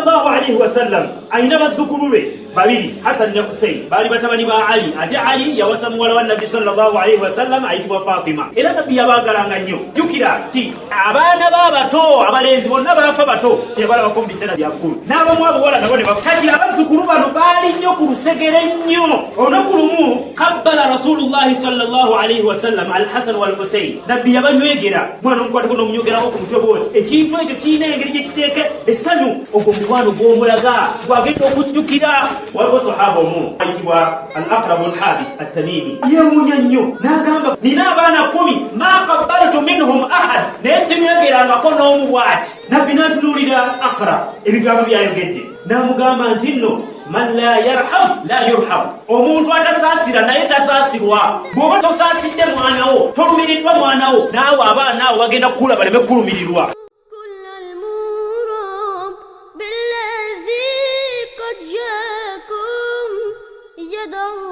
sallallahu alaihi wasallam aina bazzukulu be babiri Hasan ne Hussein bali batabani ba Ali ate Ali yawasa muwala wa Nabi sallallahu alaihi wasallam ayitibwa Fatima era Nabi yabagalanga nnyo jukira ti abaana b'abato abalenzi bonna bafa bato tebalaba ko bisera byakulu n'abamu abo wala nabo ne bakati abazzukulu bano bali nnyo ku lusegere nnyo olunaku lumu kabbala Rasulullah sallallahu alaihi wasallam al-Hasan wal Hussein Nabi yabanywegera mwana omukwate kono omunyogerawo ku mutwe bwoti ekintu ekyo kirina engeri gye kiteeka essanyu ogwo mukwano gw'omulaga gwagenda okujjukira waliwo sahaba omu ayitibwa al-Aqrab al-Habis at-Tamimi yeewuunya nnyo n'agamba nina abaana 10 ma qabbaltu minhum ahad naye simwegerangako n'omu bw'ati Nabbi n'atunuulira Aqrab ebigambo byayogedde n'amugamba nti nno man la yarham la yurham omuntu atasaasira naye tasaasirwa bw'oba tosaasidde mwanawo tolumiriddwa mwanawo naawe abaana abo bagenda kukula baleme kulumirirwa يدعو